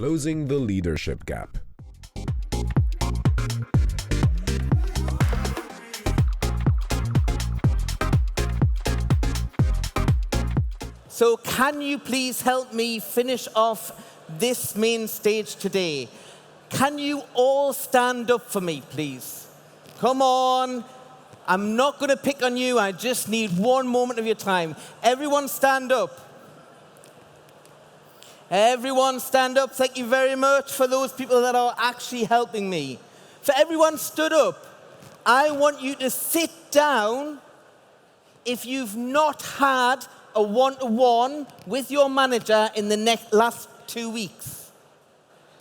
Closing the Leadership Gap. So can you please help me finish off this main stage today? Can you all stand up for me, please? Come on. I'm not going to pick on you. I just need one moment of your time. Everyone stand up. Everyone stand up. Thank you very much for those people that are actually helping me. For everyone stood up, I want you to sit down if you've not had a one-to-one with your manager in the last 2 weeks.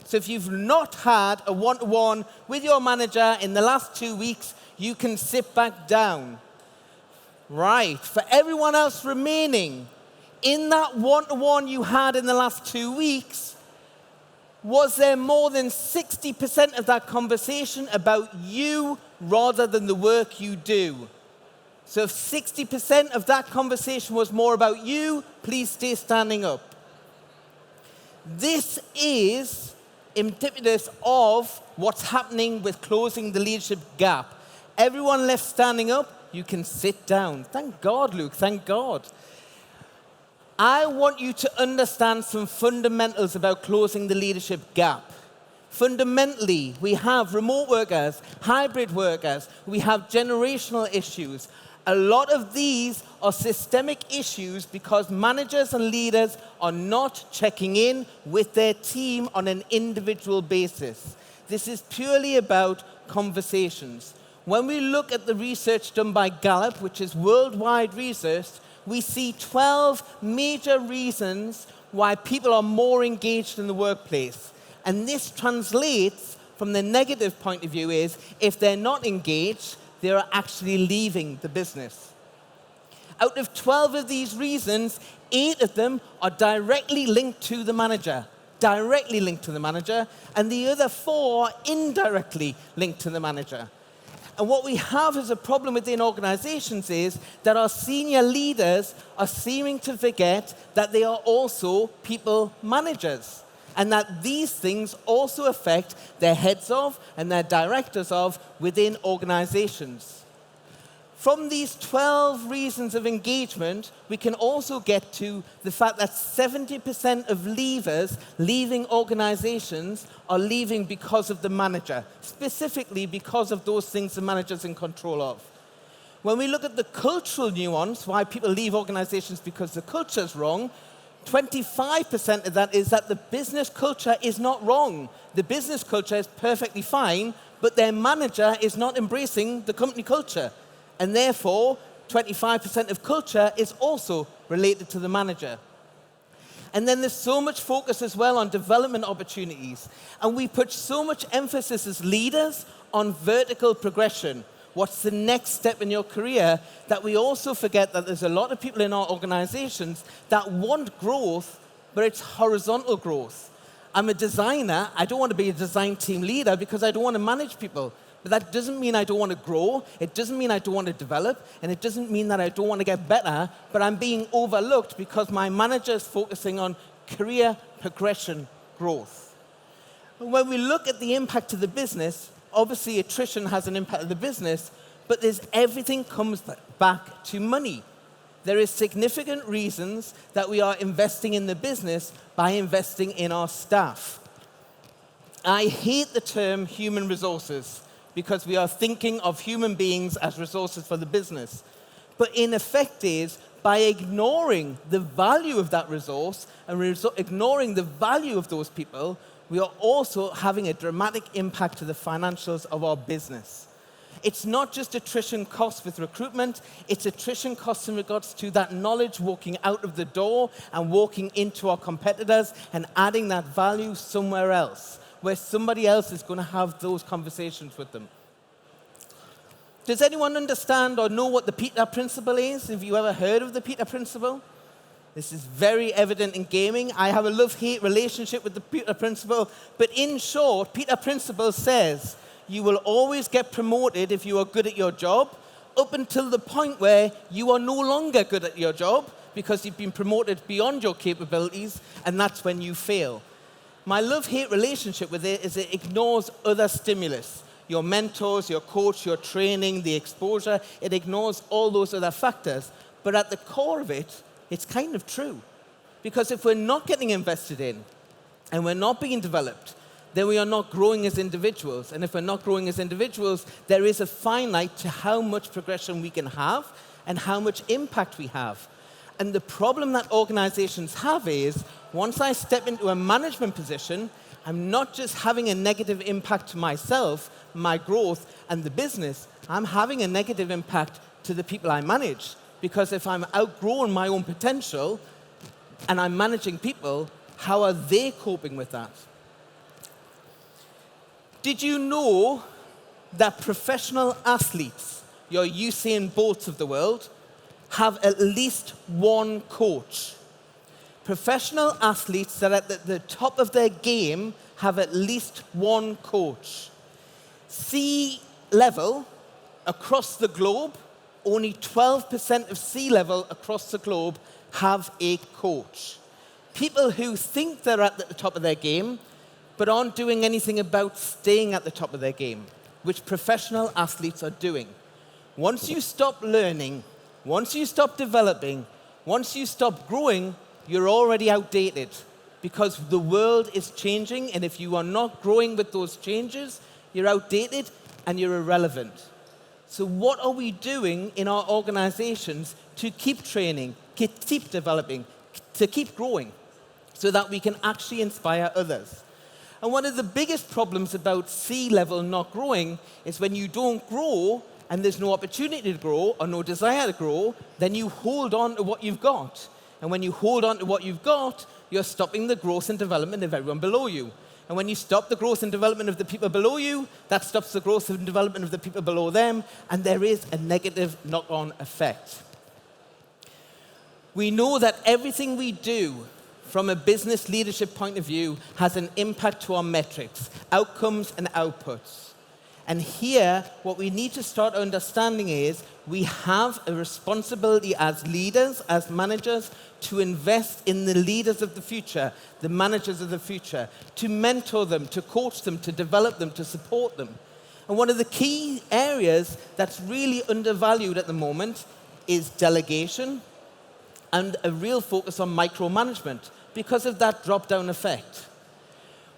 So if you've not had a one-to-one with your manager in the last 2 weeks, you can sit back down. Right. For everyone else remaining, in that one-to-one you had in the last 2 weeks, was there more than 60% of that conversation about you rather than the work you do? So if 60% of that conversation was more about you, please stay standing up. This is indicative of what's happening with closing the leadership gap. Everyone left standing up, you can sit down. Thank God, Luke, thank God. I want you to understand some fundamentals about closing the leadership gap. Fundamentally, we have remote workers, hybrid workers, we have generational issues. A lot of these are systemic issues because managers and leaders are not checking in with their team on an individual basis. This is purely about conversations. When we look at the research done by Gallup, which is worldwide research, we see 12 major reasons why people are more engaged in the workplace. And this translates from the negative point of view is if they're not engaged, they are actually leaving the business. Out of 12 of these reasons, 8 of them are directly linked to the manager. Directly linked to the manager, and the other 4 are indirectly linked to the manager. And what we have as a problem within organizations is that our senior leaders are seeming to forget that they are also people managers. And that these things also affect their heads of and their directors of within organizations. From these 12 reasons of engagement, we can also get to the fact that 70% of leavers leaving organizations are leaving because of the manager, specifically because of those things the manager's in control of. When we look at the cultural nuance, why people leave organizations because the culture's wrong, 25% of that is that the business culture is not wrong. The business culture is perfectly fine, but their manager is not embracing the company culture. And therefore, 25% of culture is also related to the manager. And then there's so much focus as well on development opportunities. And we put so much emphasis as leaders on vertical progression. What's the next step in your career, that we also forget that there's a lot of people in our organizations that want growth, but it's horizontal growth. I'm a designer. I don't want to be a design team leader because I don't want to manage people. But that doesn't mean I don't want to grow. It doesn't mean I don't want to develop. And it doesn't mean that I don't want to get better. But I'm being overlooked because my manager is focusing on career progression growth. And when we look at the impact to the business, obviously, attrition has an impact on the business, but everything comes back to money. There is significant reasons that we are investing in the business by investing in our staff. I hate the term human resources because we are thinking of human beings as resources for the business. But in effect is, by ignoring the value of that resource and ignoring the value of those people, we are also having a dramatic impact to the financials of our business. It's not just attrition costs with recruitment, it's attrition costs in regards to that knowledge walking out of the door and walking into our competitors and adding that value somewhere else, where somebody else is going to have those conversations with them. Does anyone understand or know what the Peter Principle is? Have you ever heard of the Peter Principle? This is very evident in gaming. I have a love-hate relationship with the Peter Principle, but in short, Peter Principle says you will always get promoted if you are good at your job, up until the point where you are no longer good at your job because you've been promoted beyond your capabilities, and that's when you fail. My love-hate relationship with it is it ignores other stimulus. Your mentors, your coach, your training, the exposure, it ignores all those other factors. But at the core of it, it's kind of true. Because if we're not getting invested in, and we're not being developed, then we are not growing as individuals. And if we're not growing as individuals, there is a finite to how much progression we can have and how much impact we have. And the problem that organizations have is, once I step into a management position, I'm not just having a negative impact to myself, my growth, and the business, I'm having a negative impact to the people I manage. Because if I'm outgrowing my own potential and I'm managing people, how are they coping with that? Did you know that professional athletes, your Usain Bolts of the world, have at least one coach? Professional athletes that are at the top of their game have at least one coach. C-level across the globe, only 12% of C-level across the globe have a coach. People who think they're at the top of their game, but aren't doing anything about staying at the top of their game, which professional athletes are doing. Once you stop learning, once you stop developing, once you stop growing, you're already outdated because the world is changing, and if you are not growing with those changes, you're outdated and you're irrelevant. So what are we doing in our organizations to keep training, keep developing, to keep growing, so that we can actually inspire others? And one of the biggest problems about C-level not growing is when you don't grow and there's no opportunity to grow or no desire to grow, then you hold on to what you've got. And when you hold on to what you've got, you're stopping the growth and development of everyone below you. And when you stop the growth and development of the people below you, that stops the growth and development of the people below them, and there is a negative knock-on effect. We know that everything we do from a business leadership point of view has an impact to our metrics, outcomes and outputs. And here, what we need to start understanding is we have a responsibility as leaders, as managers, to invest in the leaders of the future, the managers of the future, to mentor them, to coach them, to develop them, to support them. And one of the key areas that's really undervalued at the moment is delegation and a real focus on micromanagement because of that drop-down effect.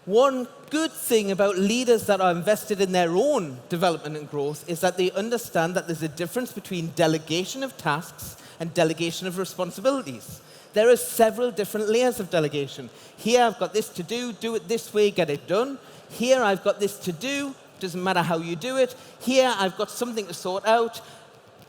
One good thing about leaders that are invested in their own development and growth is that they understand that there's a difference between delegation of tasks and delegation of responsibilities. There are several different layers of delegation. Here I've got this to do it this way, get it done. Here I've got this to do, doesn't matter how you do it. Here I've got something to sort out,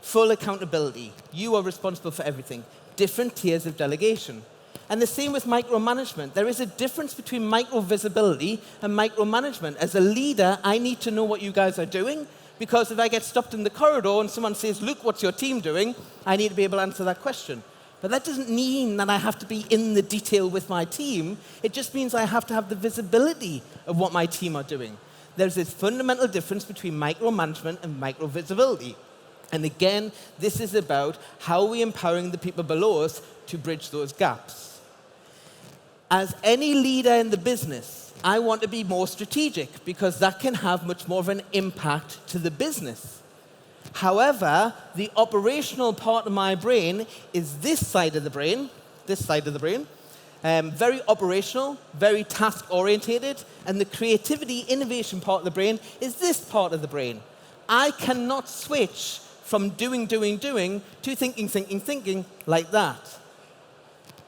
full accountability. You are responsible for everything. Different tiers of delegation. And the same with micromanagement. There is a difference between micro-visibility and micromanagement. As a leader, I need to know what you guys are doing, because if I get stopped in the corridor and someone says, "Luke, what's your team doing?" I need to be able to answer that question. But that doesn't mean that I have to be in the detail with my team. It just means I have to have the visibility of what my team are doing. There's this fundamental difference between micromanagement and micro-visibility. And again, this is about how we're empowering the people below us to bridge those gaps. As any leader in the business, I want to be more strategic because that can have much more of an impact to the business. However, the operational part of my brain is this side of the brain, very operational, very task-orientated, and the creativity, innovation part of the brain is this part of the brain. I cannot switch from doing to thinking like that.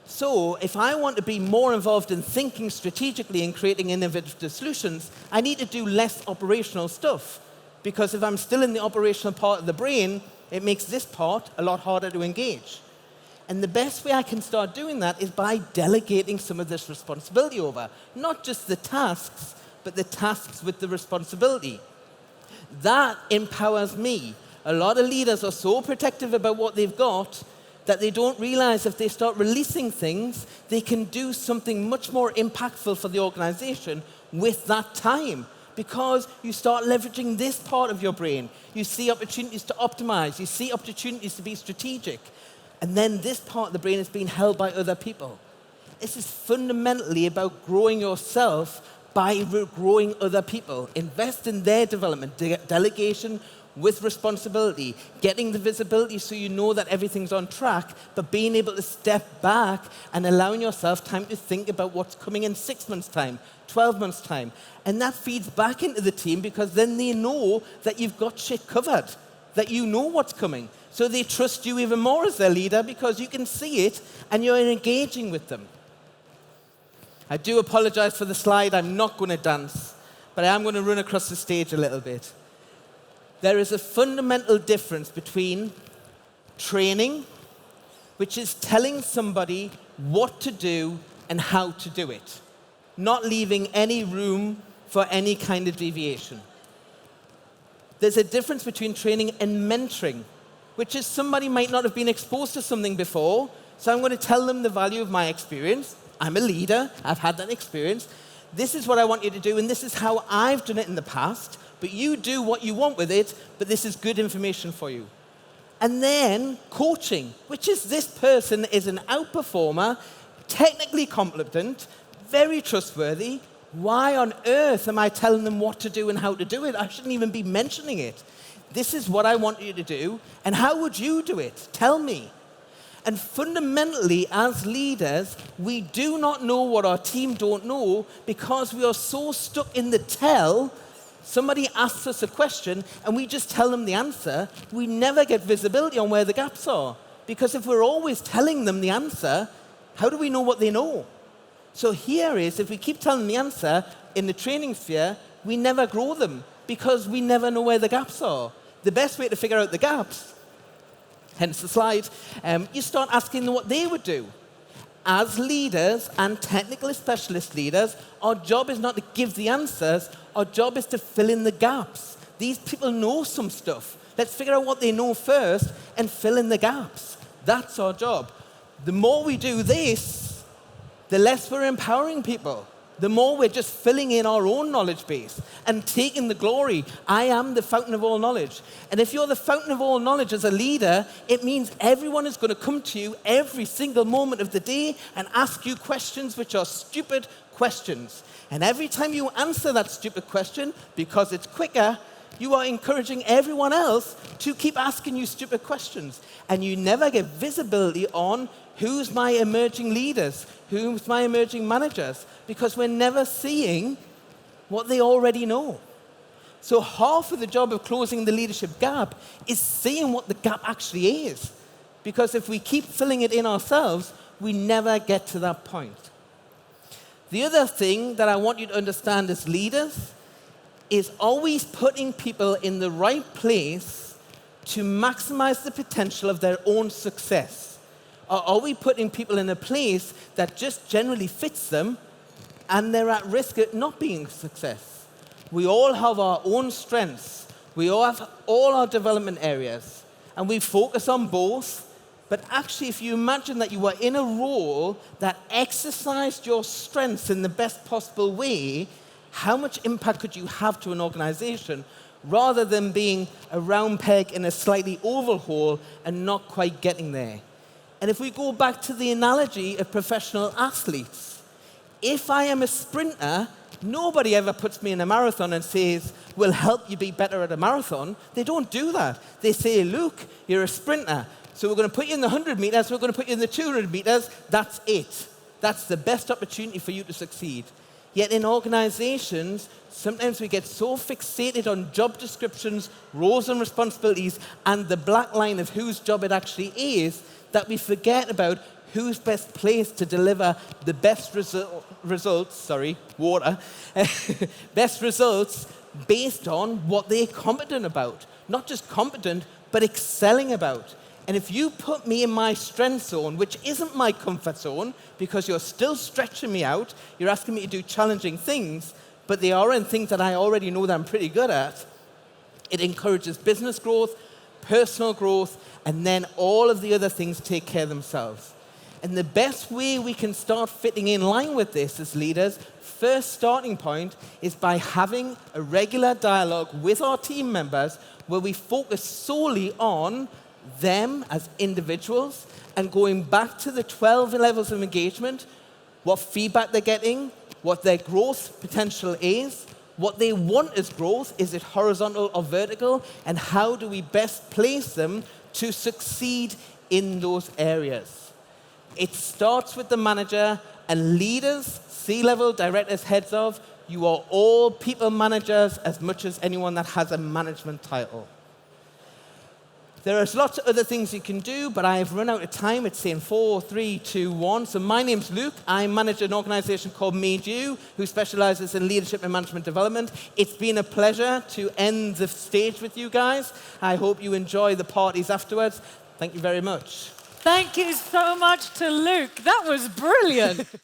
So if I want to be more involved in thinking strategically and creating innovative solutions, I need to do less operational stuff. Because if I'm still in the operational part of the brain, it makes this part a lot harder to engage. And the best way I can start doing that is by delegating some of this responsibility over. Not just the tasks, but the tasks with the responsibility. That empowers me. A lot of leaders are so protective about what they've got that they don't realize if they start releasing things, they can do something much more impactful for the organization with that time. Because you start leveraging this part of your brain. You see opportunities to optimize. You see opportunities to be strategic. And then this part of the brain is being held by other people. This is fundamentally about growing yourself by growing other people. Invest in their development, delegation with responsibility, getting the visibility so you know that everything's on track, but being able to step back and allowing yourself time to think about what's coming in 6 months' time, 12 months' time. And that feeds back into the team because then they know that you've got shit covered, that you know what's coming. So they trust you even more as their leader because you can see it and you're engaging with them. I do apologize for the slide. I'm not going to dance, but I am going to run across the stage a little bit. There is a fundamental difference between training, which is telling somebody what to do and how to do it, not leaving any room for any kind of deviation. There's a difference between training and mentoring, which is somebody might not have been exposed to something before, so I'm going to tell them the value of my experience. I'm a leader. I've had that experience. This is what I want you to do, and this is how I've done it in the past. But you do what you want with it, but this is good information for you. And then coaching, which is this person is an outperformer, technically competent, very trustworthy. Why on earth am I telling them what to do and how to do it? I shouldn't even be mentioning it. This is what I want you to do, and how would you do it? Tell me. And fundamentally, as leaders, we do not know what our team don't know because we are so stuck in the tell. Somebody asks us a question and we just tell them the answer. We never get visibility on where the gaps are. Because if we're always telling them the answer, how do we know what they know? So here is, if we keep telling them the answer in the training sphere, we never grow them because we never know where the gaps are. The best way to figure out the gaps, hence the slide, you start asking them what they would do. As leaders and technical specialist leaders, our job is not to give the answers, our job is to fill in the gaps. These people know some stuff. Let's figure out what they know first and fill in the gaps. That's our job. The more we do this, the less we're empowering people. The more we're just filling in our own knowledge base and taking the glory. I am the fountain of all knowledge. And if you're the fountain of all knowledge as a leader, it means everyone is going to come to you every single moment of the day and ask you questions which are stupid questions. And every time you answer that stupid question, because it's quicker, you are encouraging everyone else to keep asking you stupid questions. And you never get visibility on who's my emerging leaders, who's my emerging managers, because we're never seeing what they already know. So half of the job of closing the leadership gap is seeing what the gap actually is. Because if we keep filling it in ourselves, we never get to that point. The other thing that I want you to understand as leaders is always putting people in the right place to maximize the potential of their own success. Or are we putting people in a place that just generally fits them and they're at risk of not being a success? We all have our own strengths. We all have all our development areas. And we focus on both. But actually, if you imagine that you were in a role that exercised your strengths in the best possible way, how much impact could you have to an organization rather than being a round peg in a slightly oval hole and not quite getting there? And if we go back to the analogy of professional athletes, if I am a sprinter, nobody ever puts me in a marathon and says, we'll help you be better at a marathon. They don't do that. They say, look, you're a sprinter. So we're going to put you in the 100 meters, we're going to put you in the 200 meters. That's it. That's the best opportunity for you to succeed. Yet in organizations, sometimes we get so fixated on job descriptions, roles and responsibilities, and the black line of whose job it actually is, that we forget about who's best placed to deliver the best results, best results based on what they're competent about. Not just competent, but excelling about. And if you put me in my strength zone, which isn't my comfort zone, because you're still stretching me out, you're asking me to do challenging things, but they are in things that I already know that I'm pretty good at, it encourages business growth, personal growth, and then all of the other things take care of themselves. And the best way we can start fitting in line with this as leaders, first starting point, is by having a regular dialogue with our team members where we focus solely on them as individuals and going back to the 12 levels of engagement. what feedback they're getting, what their growth potential is, what they want as growth, is it horizontal or vertical, and how do we best place them to succeed in those areas. It starts with the manager, and leaders, C-level, directors, heads of, you are all people managers as much as anyone that has a management title. There are lots of other things you can do, but I have run out of time. It's saying 4, 3, 2, 1. So my name's Luke. I manage an organization called MadeYou, who specializes in leadership and management development. It's been a pleasure to end the stage with you guys. I hope you enjoy the parties afterwards. Thank you very much. Thank you so much to Luke. That was brilliant.